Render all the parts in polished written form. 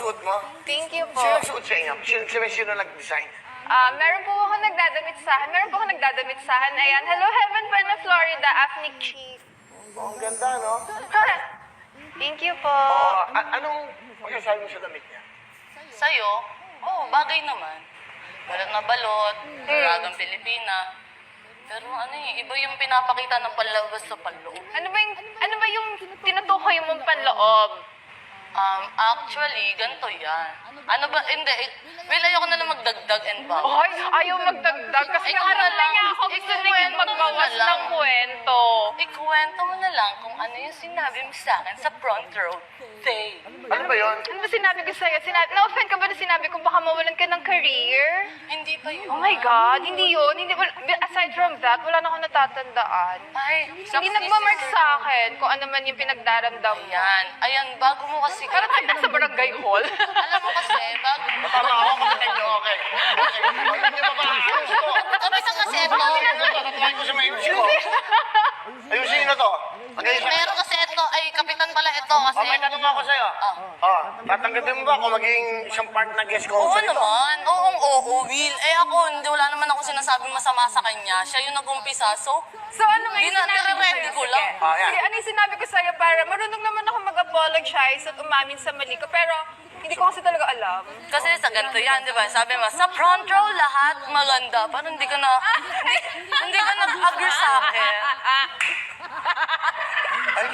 suot mo? Thank you po. Sino nagsuot sa inyo? Sino nag-design? Meron po ako nagdadamit sa akin. Ayan. Hello, Heaven Pena, Florida. Ethnic Chief. Oh, ang ganda, no? Thank you po. Anong masasabi mo sa damit niya? Sa'yo? Oo, bagay naman. Balot na balot, Dalagang Pilipina. Pero iba yung pinapakita ng panlabas sa panloob. Ano ba yung tinutukoy mong panloob? Actually, ganito yan. Ano ba, hindi, well, ayoko na lang magdagdag and back. Ay, ayaw magdagdag kasi Ikaw na nakaraan lang. niya ako gusto na yung magbawas Ikaw na lang. ng kwento. Ikuwento mo na lang kung ano yung sinabi mo sa akin sa front row. Say. Ano ba yun? Ano ba sinabi ko sa'yo? Na-offend ka ba na sinabi kung baka mawalan ka ng career? Hindi pa yun. Oh my God, hindi yun. Aside from that, wala na akong natatandaan. Ay, Hindi nagmamark sa akin kung ano man yung pinagdaramdam mo. Ayan, bago mo kasi... Parang tayo nasa barangay hall. Alam mo kasi, bago... Tama ako, kapatid niyo, okay. Kapatid niyo ba ba? Kapit ang kasi ito. Tatry ko sa maayos ko. Ayusin na to. Meron kasi ito, ay kapitan pala ito kasi... May tanong ako sa'yo. Tatanggapin mo ba kung maging isang part ng guest Oo concert ito? naman, Will. Ako, wala naman ako sinasabing masama sa kanya. Siya yung nag-umpisa, so... So ano nga yung sinabi ko Ready sa'yo? ko lang. Sige. Sige, ano yung sinabi ko sa'yo para marunong naman ako mag-apologize at umamin sa mali ko. Pero hindi ko kasi talaga alam. Kasi sa ganito yan, di ba? Sabi mo, sa front row lahat maganda. Parang hindi ka nag-agree sa akin.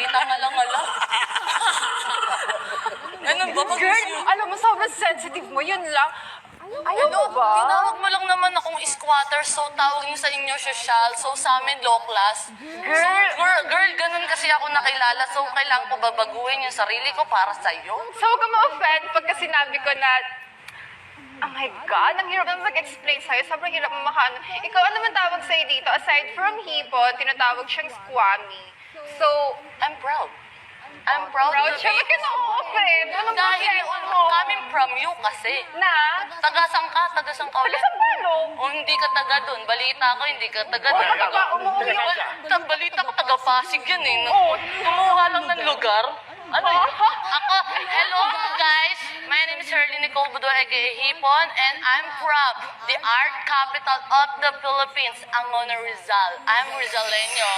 Kita nga lang alam. Ganun ba? Girl, alam mo, sobrang sensitive mo. Yun lang. Ayaw mo ba? Tinawag mo lang naman akong squatter, so tawag niyo sa inyo social, so sa amin low class. Girl, ganun kasi ako nakilala, so kailangan ko babaguhin yung sarili ko para sa'yo. So huwag ka ma-offend pagka sinabi ko na, oh my God, ang hirap na mag-explain sa'yo. Sobrang hirap mo makaano. Ikaw, ano man tawag sa'yo dito? Aside from hipon, tinatawag siyang squammy. So, I'm proud. I'm proud to siya. be... Ba't ka na-offend? Anong Dahil problema mo? coming from you kasi. Na? Tagasang ka ulit. Taga-Sampalo. O hindi ka taga doon. Balita ko, hindi ka taga doon. Umuwi ka. Balita ko, taga Pasig yan eh. Oo. Kumuha lang ng lugar. Ako, hello guys. My name is Shirley Nicole Budo, aka Hipon, and I'm from the art capital of the Philippines, Angono, Rizal. I'm Rizaleño.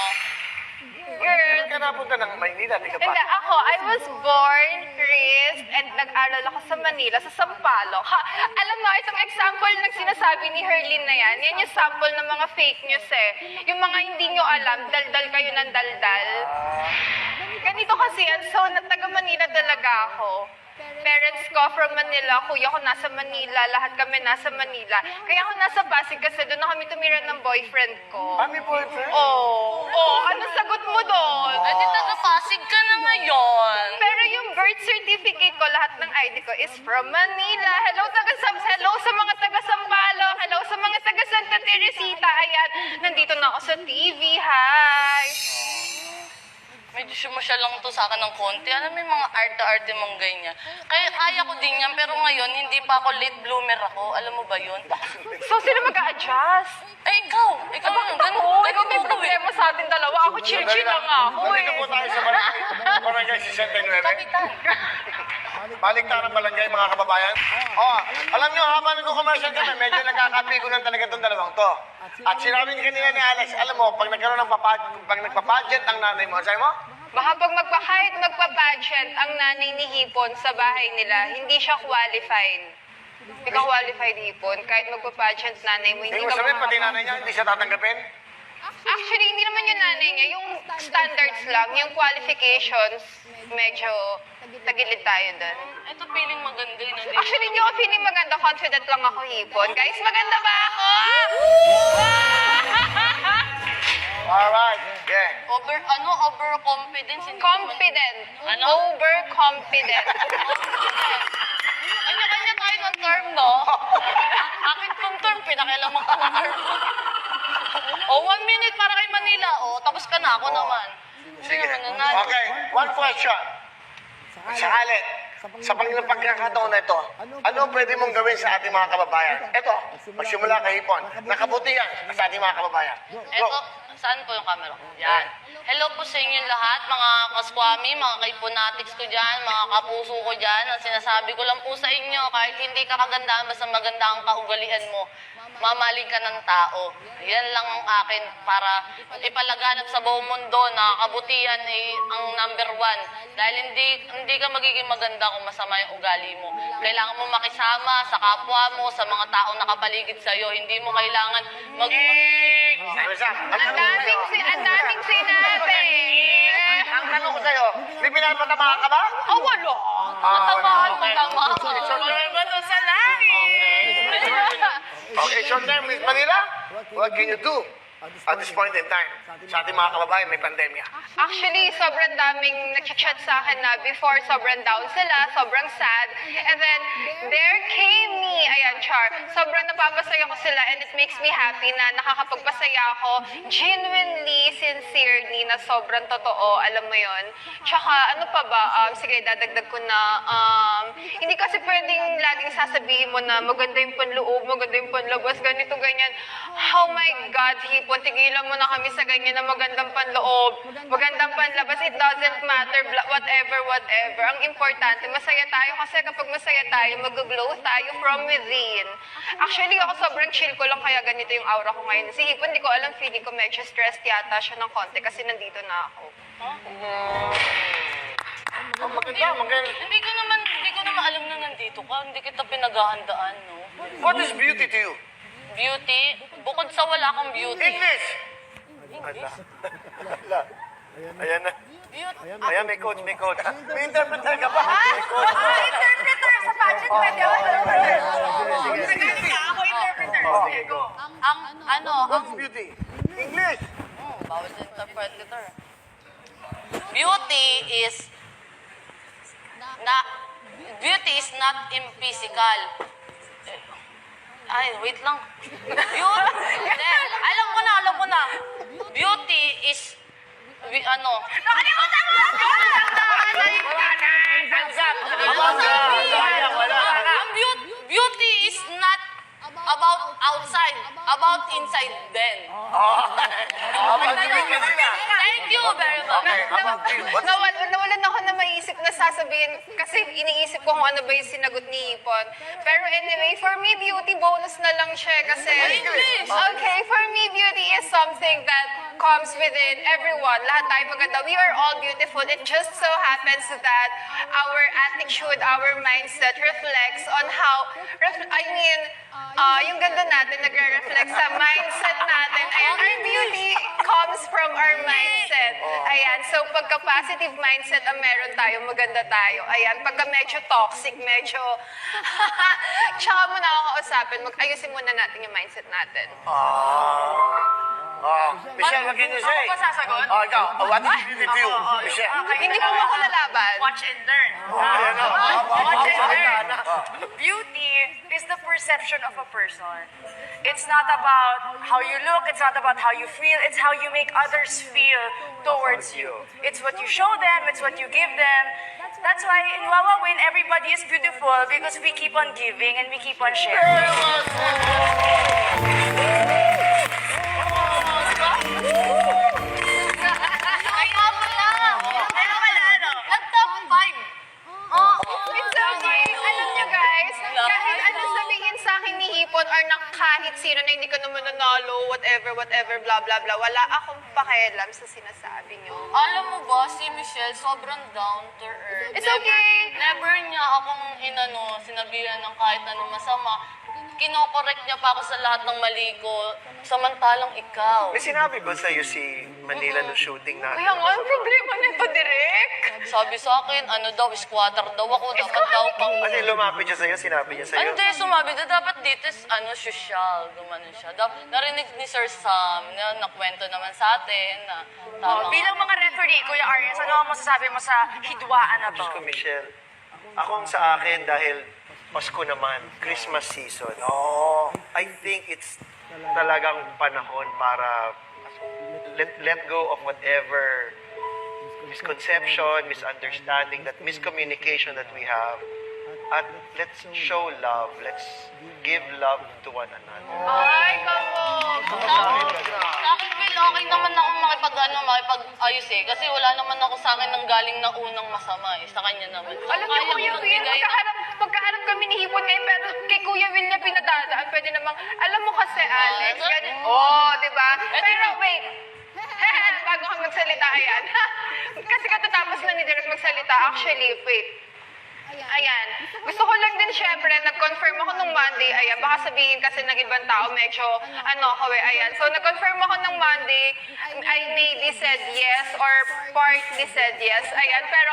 Girl. Saan ka napunta ng Maynila? Di ka pa? Hindi, ako, I was born, raised, and nag-aral ako sa Manila, sa Sampaloc. Alam mo, itong example ng sinasabi ni Herlin na yan yung sample ng mga fake news eh. Yung mga hindi nyo alam, daldal kayo ng daldal. Ganito kasi yan, so taga Manila talaga ako. Parents ko from Manila, kuya ko nasa Manila, lahat kami nasa Manila. Kaya ako nasa Pasig kasi doon na kami tumira ng boyfriend ko. May boyfriend? Anong sagot mo doon? Eh, di taga Pasig ka na ngayon. Pero yung birth certificate ko, lahat ng ID ko is from Manila. Hello sa mga taga Sampalo. Hello sa mga taga Santa Teresita. Ayan, nandito na ako sa TV. Hi! Medyo sumusya lang to sa akin ng konti. Alam mo yung mga arte-arte mong ganyan. Kaya ko din yan, pero ngayon, hindi pa ako late bloomer ako. Alam mo ba yun? So, sino mag-a-adjust? Ikaw yung Ikaw may problema sa atin dalawa. Ako chill-chill lang ako Nandito po tayo sa Barangay 69. Kapitan. Baliktaran barangay, mga kababayan. Alam nyo, habang nag-commercial kami, medyo nagkakapigunan talaga itong dalawang to. At sinabi kanina ni Alex, alam mo, pag nagkaroon ng pag nagpa-budget ang nanay mo, sabi mo? Baka pag kahit magpa-pageant ang nanay ni Hipon sa bahay nila, hindi siya qualified. Hindi ka qualified, Hipon. Kahit magpa-pageant nanay mo, hindi Hindi mo ka sabihin, pati nanay niya, hindi siya tatanggapin? Actually, hindi naman yung nanay niya. Yung standards lang, yung qualifications, medyo tagilid tayo doon. Ito feeling maganda yun. Actually, hindi ako feeling maganda. Confident lang ako, Hipon. Guys, maganda ba ako? Alright, yeah. Overconfidence. Confident. Ano? Overconfident. Kanya-kanya tayo ng term, no? Akin pong term, pinakailaman ko ng term. 1 minute para kay Manila. Tapos ka na, ako naman. Sige. Hindi naman nanalo. Okay, one question. Sakali, sa pagkakataon na ito, ano pwede mong gawin sa ating mga kababayan? Ito, magsimula kay Hipon. Nakabutihan sa ating mga kababayan. Go. Saan po yung camera ko? Yan. Hello po sa inyo lahat, mga kaskwami, mga kaipunatics ko dyan, mga kapuso ko dyan. Ang sinasabi ko lang po sa inyo, kahit hindi ka kagandahan, basta maganda ang kaugalian mo, mamaling ka ng tao. Yan lang ang akin para ipalaganap sa buong mundo na kabutihan ay ang number one. Dahil hindi ka magiging maganda kung masama yung ugali mo. Kailangan mo makisama sa kapwa mo, sa mga taong nakapaligid sa'yo. Hindi mo kailangan Ang daming sinabi. Ang tanong ko sa'yo, may pinapatamaan ka ba? Oh, wala. Matamaan, matamaan. Ba to sa langit? Okay, short term, Miss Manila, what can you do at this point in time? Sa ating mga kababayan, may pandemya. Actually, sobrang daming nag-chat sa akin na before, sobrang down sila, sobrang sad. And then, there came me. Ayan, Char. Sobrang napapasaya ko sila and it makes me happy na nakakapagpasaya ako genuinely, sincerely, na sobrang totoo. Alam mo yon. Tsaka, ano pa ba? Sige, dadagdag ko na. Hindi kasi pwedeng laging sasabihin mo na maganda yung panloob, maganda yung panlabas, ganito, ganyan. Oh my God, Hipon, tigilan mo na kami sa ganyan na magandang panloob, magandang panlabas. It doesn't matter, whatever. Ang importante, masaya tayo kasi kapag masaya tayo, mag-glow tayo from within. Actually, ako sobrang chill ko lang kaya ganito yung aura ko ngayon. Si Hipon, di ko alam, feeling ko medyo stressed yata siya ng konti kasi nandito na ako. Maganda. Hindi ko naman alam na nandito ka. Hindi kita pinaghahandaan, no? What is beauty to you? Beauty, bukod sa wala kang beauty. English! Ala. Ayan na. Beauty. Ayan, may coach. May interpreter ka ba? May coach. Interpreter sa pageant, pwede ako. Ako interpreter. Okay, go. Ang Beauty. English! bawal sa interpreter. Beauty is not in physical. Ay, wait lang. Beauty, alam ko na. Beauty is, Nakalimutan mo! Ang beauty is not about outside, about inside then. Thank you very much. Okay, how about you? What's Nawalan ako na maisip na sasabihin kasi iniisip ko kung ano ba yung sinagot ni Ipon. Pero anyway, for me, beauty bonus na lang siya kasi... English! Okay, for me, beauty is something that comes within everyone. Lahat tayo maganda. We are all beautiful. It just so happens that our attitude, our mindset reflects on how... yung ganda natin nagre-reflect sa mindset natin. Ayan, our beauty comes from our mindset. Ayan, so pagka-positive mindset ang meron tayo, maganda tayo. Ayan, pagka medyo toxic, medyo... Tsaka mo na ako kausapin, ayusin muna natin yung mindset natin. Michelle, what can you say? Ako ba sasagot? Ikaw, what is beauty to you? Michelle. Hindi po ako lalaban. Watch and learn. Ayan na. Watch and learn. Beauty is the perception of a person. It's not about how you look, it's not about how you feel, it's how you make others feel towards you. It's what you show them, it's what you give them. That's why in Wawa Win, everybody is beautiful because we keep on giving and we keep on sharing. Nag-top 5. It's okay. Alam niyo guys, kahit ano sabihin sa akin ni Hipon or na kahit sino na hindi ka naman nanalo, whatever, blah, blah, blah, wala akong pakialam sa sinasabi niyo. Alam mo ba, si Michelle sobrang down to earth. It's okay. Never niya akong sinabihan ng kahit anong masama. Kinokorek niya pa ako sa lahat ng mali ko. Samantalang ikaw. May sinabi ba sa'yo si Manila no shooting natin? Kaya nga, ang problema nito, Direk. Sabi sa akin, squatter daw ako. Dapat daw pang... Kasi lumapit siya sa'yo, sinabi niya sa'yo. Hindi, sumabi na dapat dito is, social, gumanon siya. Narinig ni Sir Sam, na nakwento naman sa atin, na tama. Bilang mga referee, Kuya Arias, ano ang masasabi mo sa hidwaan na to? Diyos ko, Michelle. Akong sa akin dahil Pasko naman, Christmas season. I think it's talagang panahon para let go of whatever misconception, misunderstanding, that miscommunication that we have. At let's show love. Let's give love to one another. Ay, kamo. Sa akin, okay naman ako makipag-ayos eh. Kasi wala naman ako sa akin nang galing ng unang masama eh. Sa kanya naman. Alam niyo, Kuya Will, magkaharap kami ni Hipon ngayon, pero kay Kuya Will niya pinadadaan. Pwede namang, alam mo kasi, Alex, ganyan. Di ba? Pero wait, bago kang magsalita, ayan. Kasi katatapos na ni Derek magsalita, actually, wait. Ayan. Gusto ko lang din syempre, nag-confirm ako nung Monday. Ayan, baka sabihin kasi ng ibang tao, medyo, ayan. So, nag-confirm ako nung Monday. I maybe said yes or partly said yes. Ayan, pero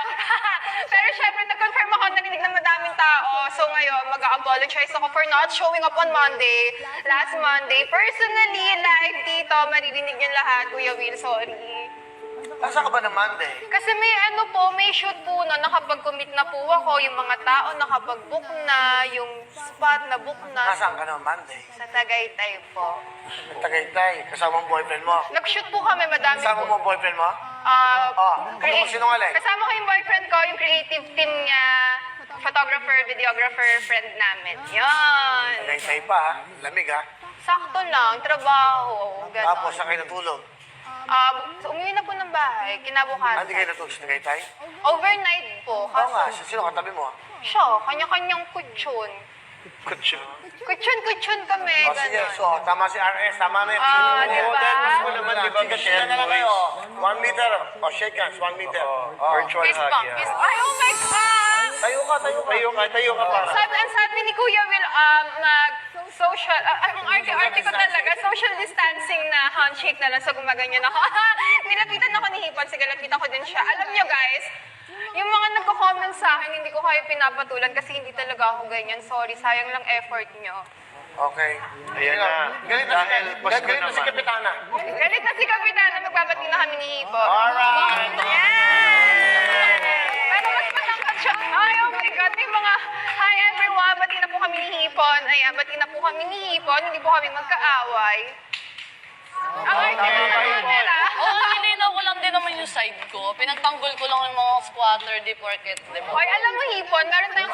syempre, nag-confirm ako, narinig ng madaming tao. So, ngayon, mag-apologize ako for not showing up on Monday. Last Monday. Personally, live dito, maririnig niyo lahat. Kuya Will, sorry. Asa ka ba ng Monday? Kasi may shoot po na nakapag-commit na po ako, yung mga tao nakapag-book na, yung spot na book na. Nasaan ka ng Monday? Sa Tagaytay po. Tagaytay, kasama ang boyfriend mo. Nag-shoot po kami, madami Kasama mo ang boyfriend mo? Ano mo sinungaling? Kasama ko yung boyfriend ko, yung creative team niya, photographer, videographer, friend namin. Yun. Tagaytay pa ha, lamig ha. Sakto lang, trabaho, gano'n. Tapos saan kayo natulog? Umuwi na po ng bahay, kinabukasan. Hindi kayo natulog sa Tagaytay? Overnight po. Oo nga, Kaso, sino katabi mo? siya, kanya-kanyang kutsyon. Kutsu. Kutsyon kami, O sige, gano'n. so tama si RS, tama na yun. Di ba? Mas mo naman, di ba? Kasi na lang kayo. 1 meter. O, shake hands, 1 meter. Virtual Fist bump, fist bump. Ay, oh my God! Tayo ka. Tayo ka para. Sabi ni Kuya Will, social, ang arte-arte ko talaga, social distancing na handshake na lang sa gumaganyan ako. Nilapitan ako ni Hipon, sige, lapitan ko din siya. Alam nyo guys, yung mga nagko-comment sa akin, hindi ko kayo pinapatulan kasi hindi talaga ako ganyan. Sorry, sayang lang effort nyo. Okay. Ayan na. Galit na si Kapitana. Galit na si Kapitana, magbabati na kami ni Hipon. Alright. Yes! Pero mas matangkad siya. Ay, oh my God, may mga, hi everyone, bati na po kami ni Hipon. Ayan, bati na po kami ni Hipon, hindi po kami magkaaway. Ang arte na nila. Oo, nilinaw ko lang din naman yung side ko. Pinagtanggol ko lang yung mga squatter, di porket, di ba? Hoy, alam mo, Hipon, meron tayong